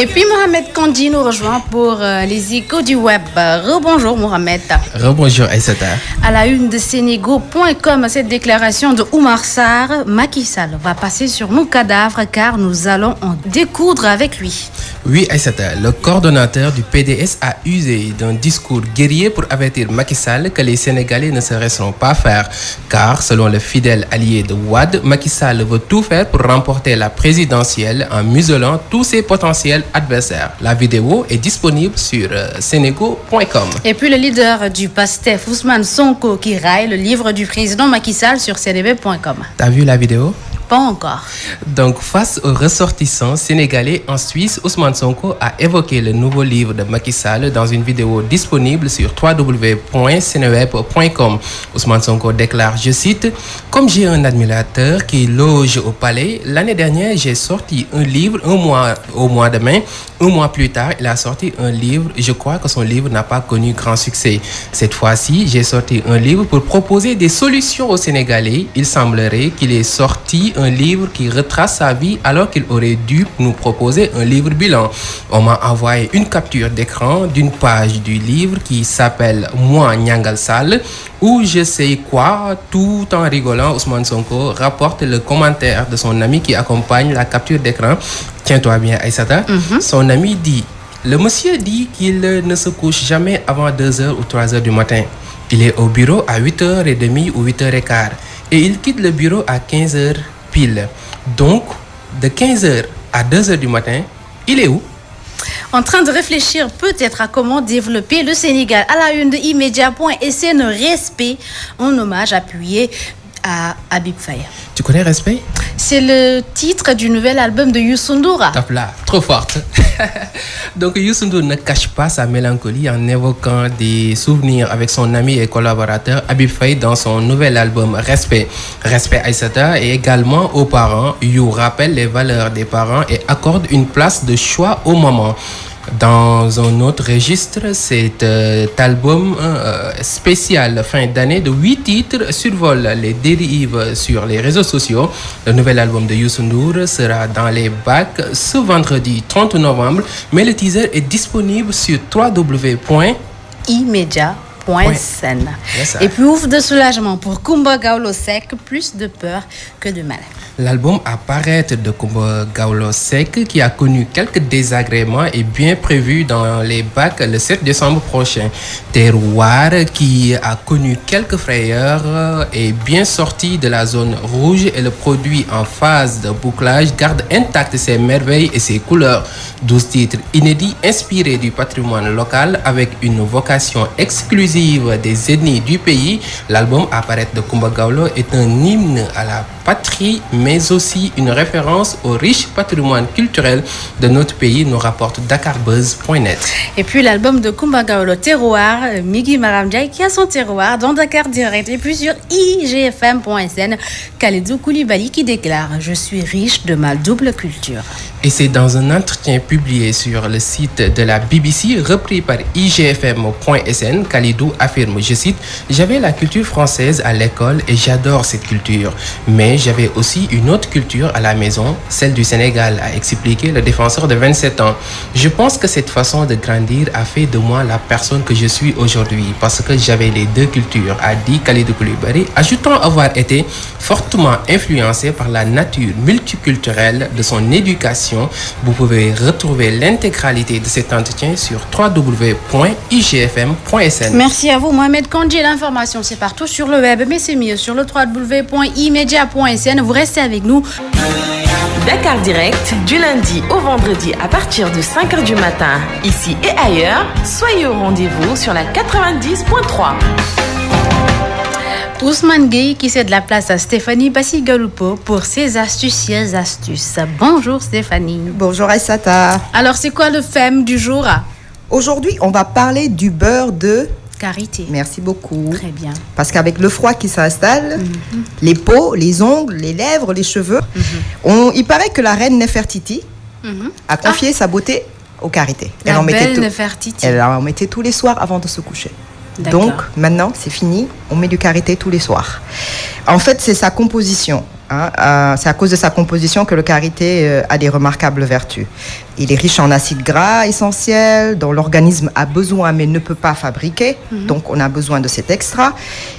Et puis Mohamed Kandi nous rejoint pour les échos du web. Rebonjour Mohamed. Rebonjour Aïssata. À la une de Senego.com, cette déclaration de Oumar Sarr, Macky Sall va passer sur nos cadavres car nous allons en découdre avec lui. Oui Aïssata, le coordonnateur du PDS a usé d'un discours guerrier pour avertir Macky Sall que les Sénégalais ne se laisseront pas faire. Car selon le fidèle allié de Wade, Macky Sall veut tout faire pour remporter la présidentielle en muselant tous ses potentiels adversaires. La vidéo est disponible sur Senego.com. Et puis le leader du PASTEF, Ousmane Sonko, qui raille le livre du président Macky Sall sur cdb.com. T'as vu la vidéo? Pas encore. Donc, face aux ressortissants sénégalais en Suisse, Ousmane Sonko a évoqué le nouveau livre de Macky Sall dans une vidéo disponible sur www.seneweb.com. Ousmane Sonko déclare, je cite, « Comme j'ai un admirateur qui loge au palais, l'année dernière, j'ai sorti un livre au mois de mai. Un mois plus tard, il a sorti un livre. Je crois que son livre n'a pas connu grand succès. Cette fois-ci, j'ai sorti un livre pour proposer des solutions aux Sénégalais. Il semblerait qu'il ait sorti un livre qui retrace sa vie alors qu'il aurait dû nous proposer un livre bilan. On m'a envoyé une capture d'écran d'une page du livre qui s'appelle Moi Nyangal Sall, où je sais quoi, tout en rigolant, Ousmane Sonko rapporte le commentaire de son ami qui accompagne la capture d'écran. Tiens-toi bien Aïssata. Son ami dit, le monsieur dit qu'il ne se couche jamais avant 2h ou 3h du matin. Il est au bureau à 8h30 ou 8h15 et il quitte le bureau à 15h pile. Donc, de 15h à 2h du matin, il est où? En train de réfléchir peut-être à comment développer le Sénégal. À la une de immédiat.sn, respect, un hommage appuyé à Habib Faye. Tu connais Respect? C'est le titre du nouvel album de Youssou N'Dour. Top là, trop forte. Donc Youssou N'Dour ne cache pas sa mélancolie en évoquant des souvenirs avec son ami et collaborateur Habib Faye dans son nouvel album Respect. Respect Aïssata et également aux parents. You rappelle les valeurs des parents et accorde une place de choix au moment. Dans un autre registre, cet album spécial fin d'année de 8 titres survole les dérives sur les réseaux sociaux. Le nouvel album de Youssou N'Dour sera dans les bacs ce vendredi 30 novembre, mais le teaser est disponible sur www.immedia.sn. Et puis ouf de soulagement pour Kumba Gawlo Seck, plus de peur que de mal. L'album à paraître de Kumba Gawlo Seck, qui a connu quelques désagréments, est bien prévu dans les bacs le 7 décembre prochain. Terroir, qui a connu quelques frayeurs, est bien sorti de la zone rouge et le produit en phase de bouclage garde intact ses merveilles et ses couleurs. 12 titres inédits inspirés du patrimoine local avec une vocation exclusive des ethnies du pays. L'album à paraître de Kumba Gawlo est un hymne à la patrie, mais aussi une référence au riche patrimoine culturel de notre pays, nous rapporte dakarbuzz.net. Et puis l'album de Kumba Gawlo, Terroir, Migui Maram Ndiaye qui a son terroir dans Dakar Direct. Et puis sur igfm.sn, Khalidou Koulibaly qui déclare « Je suis riche de ma double culture ». Et c'est dans un entretien publié sur le site de la BBC, repris par igfm.sn, Khalidou affirme, je cite, « J'avais la culture française à l'école et j'adore cette culture. Mais j'avais aussi une autre culture à la maison, celle du Sénégal, a expliqué le défenseur de 27 ans. Je pense que cette façon de grandir a fait de moi la personne que je suis aujourd'hui parce que j'avais les deux cultures, a dit Khalidou Koulibaly, ajoutant avoir été fortement influencé par la nature multiculturelle de son éducation. Vous pouvez retrouver l'intégralité de cet entretien sur www.igfm.sn. Merci à vous Mohamed Kandi. L'information c'est partout sur le web, mais c'est mieux sur le www.immedia.sn. Vous restez avec nous. Dakar Direct, du lundi au vendredi à partir de 5h du matin, ici et ailleurs. Soyez au rendez-vous sur la 90.3. Ousmane Gueye qui cède la place à Stéphanie Bassi-Galoupo pour ses astucieuses astuces. Bonjour Stéphanie. Bonjour Aïssata. Alors c'est quoi le thème du jour? Aujourd'hui, on va parler du beurre de karité. Merci beaucoup. Très bien. Parce qu'avec le froid qui s'installe, les peaux, les ongles, les lèvres, les cheveux, il paraît que la reine Nefertiti a confié sa beauté au karité. Elle en mettait tous les soirs avant de se coucher. D'accord. Donc maintenant, c'est fini, on met du karité tous les soirs. En fait, c'est sa composition. C'est à cause de sa composition que le karité a des remarquables vertus. Il est riche en acides gras essentiels dont l'organisme a besoin mais ne peut pas fabriquer. Donc, on a besoin de cet extra.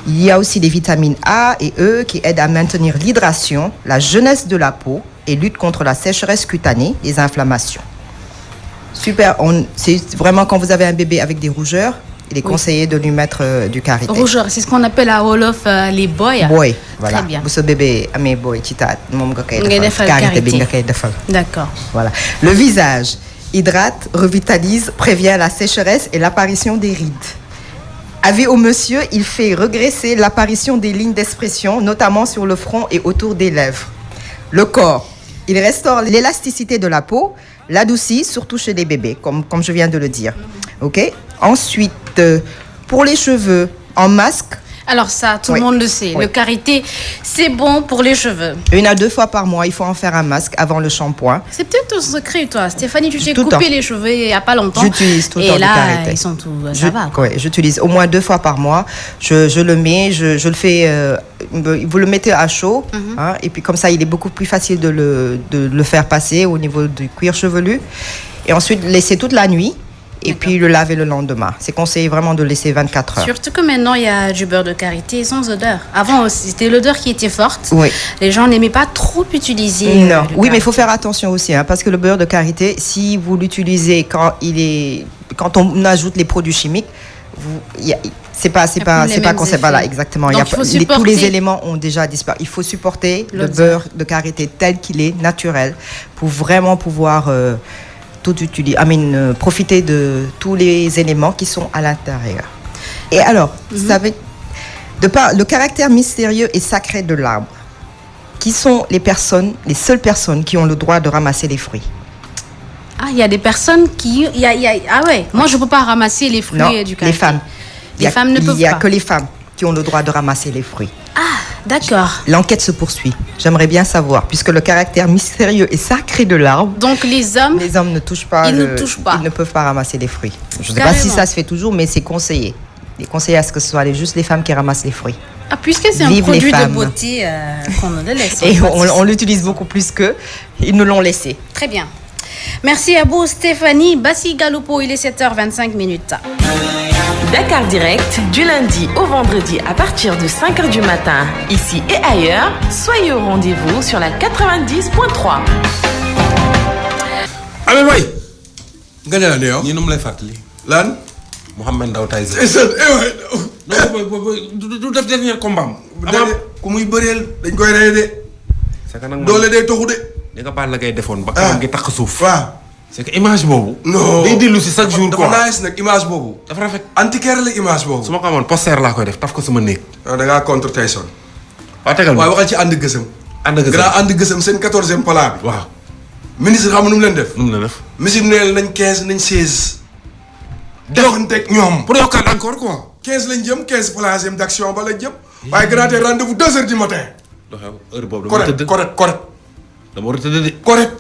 Il y a aussi des vitamines A et E qui aident à maintenir l'hydration, la jeunesse de la peau et lutte contre la sécheresse cutanée, les inflammations. Super. C'est vraiment quand vous avez un bébé avec des rougeurs, il est conseillé de lui mettre du karité. Rougeur, c'est ce qu'on appelle à Wolof les boy. Boy, voilà. Très bien. Bu sa bébé amee boy ci taat moom nga koy Ngay defal karité bi karité. nga koy defal. D'accord. Voilà. Le visage hydrate, revitalise, prévient la sécheresse et l'apparition des rides. Avis au monsieur, il fait regresser l'apparition des lignes d'expression, notamment sur le front et autour des lèvres. Le corps, il restaure l'élasticité de la peau, l'adoucit, surtout chez les bébés, comme je viens de le dire. Ok. Ensuite, pour les cheveux, en masque. Alors ça, tout le monde le sait. Oui. Le karité, c'est bon pour les cheveux. 1 à 2 fois par mois, il faut en faire un masque avant le shampoing. C'est peut-être ton secret, toi. Stéphanie, tu t'es Tout le coupé temps. les cheveux il n'y a pas longtemps. J'utilise tout le et temps du là, karité. ils sont tout... Ça va. Ouais, j'utilise au moins 2 fois par mois. Je le mets, je le fais... vous le mettez à chaud. Et puis comme ça, il est beaucoup plus facile de le faire passer au niveau du cuir chevelu. Et ensuite, laisser toute la nuit. Et puis le laver le lendemain. C'est conseillé vraiment de laisser 24 heures. Surtout que maintenant, il y a du beurre de karité sans odeur. Avant, c'était l'odeur qui était forte. Oui. Les gens n'aimaient pas trop utiliser. Non. le Oui, mais il faut karité. faire attention aussi, parce que le beurre de karité, si vous l'utilisez quand on ajoute les produits chimiques, c'est pas plus les concept. mêmes Voilà, effets. exactement. Donc, il faut tous supporter. les éléments ont déjà disparu. Il faut supporter le L'odeur. beurre de karité tel qu'il est, naturel, pour vraiment pouvoir tout utiliser. Profiter de tous les éléments qui sont à l'intérieur. Et alors, vous savez, de par le caractère mystérieux et sacré de l'arbre, qui sont les seules personnes qui ont le droit de ramasser les fruits? Ah, il y a des personnes qui... Ah ouais, moi, je ne peux pas ramasser les fruits Non, du karité. les femmes. Les femmes ne peuvent Il n'y a pas. que les femmes qui ont le droit de ramasser les fruits. Ah, d'accord. L'enquête se poursuit. J'aimerais bien savoir, puisque le caractère mystérieux et sacré de l'arbre, Donc, les hommes... les hommes ne touchent pas. Ils ne touchent pas. Ils ne peuvent pas ramasser les fruits. Je ne sais pas si Carrément. ça se fait toujours, mais c'est conseillé. Il est conseillé à ce que ce soit juste les femmes qui ramassent les fruits. Ah, puisque c'est un Vive les produit de femmes. beauté qu'on ne le laisse. Et pas on l'utilise beaucoup plus qu'eux. Ils nous l'ont laissé. Très bien. Merci à vous, Stéphanie. Bassi Galoupo, il est 7h25. Dakar Direct, du lundi au vendredi à partir de 5h du matin, ici et ailleurs, soyez au rendez-vous sur la 90.3. Amé Mbaye. nga ne la ne yow. ñi nu mu lay fàttali. lan. Mouhamed Ndao Tyson. non du def dernier combat am. ku muy bëreel dañ koy rey de. c'est que nag doole day toxu de. li nga baal la ngay defoon. ba kanam gi takk suuf. waaw. c'est que image boobu. non day dellu si chaque jour quoi. dafa nice nag image boobu. dafa rafet. antiquaire la image boobu. su ma ko amoon poster laa koy def taf ko sama néeg. da ngaa contre Tyson. waaw tegal ma waaye waxal ci ànd gësëm. ànd gësëm grand ànd gësëm seen 14e pala bi. waaw. ministre xam nga nu mu leen def. nu mu la def. musique neel nañ 15 nañ 16. doxanteeg ñoom. pour yokkaat encore quoi. 15 lañ jëm 15 place d'action ba lañ jëm. waaye grand tey rendez-vous 2h du matin. doxew heure boobu dama war a tëdd. correct. dama war a tëdd de. correct.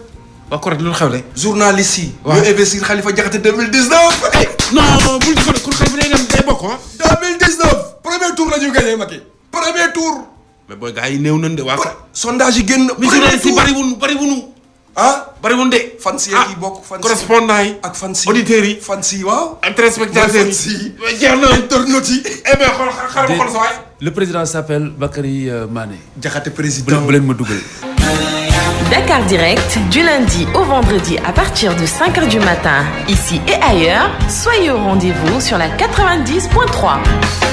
waaw correct lu xew de. journaliste yi. waaw ñoo investir Khalifa Diakhaté 2019. non bul di ko de kur xel bi day dem day bokk ah. 2019 premier tour la ñu gagné Macky. premier tour. mais booy gars yi néew nañ de waa. sondage yi génn. mais premier si tour bariwunu. ah. bariwun de. fans yi yi bokk fans yi correspondant yi. ak fans yi auditeurs yi. fans yi waaw. ak téléspectateurs yi. fans yi. jeex na. internautes yi. eh bien xaaral ma xool sa waay. Le président s'appelle Bakary Mané. Diakhaté président. bu leen ma dugal. Dakar Direct, du lundi au vendredi à partir de 5h du matin, ici et ailleurs, soyez au rendez-vous sur la 90.3.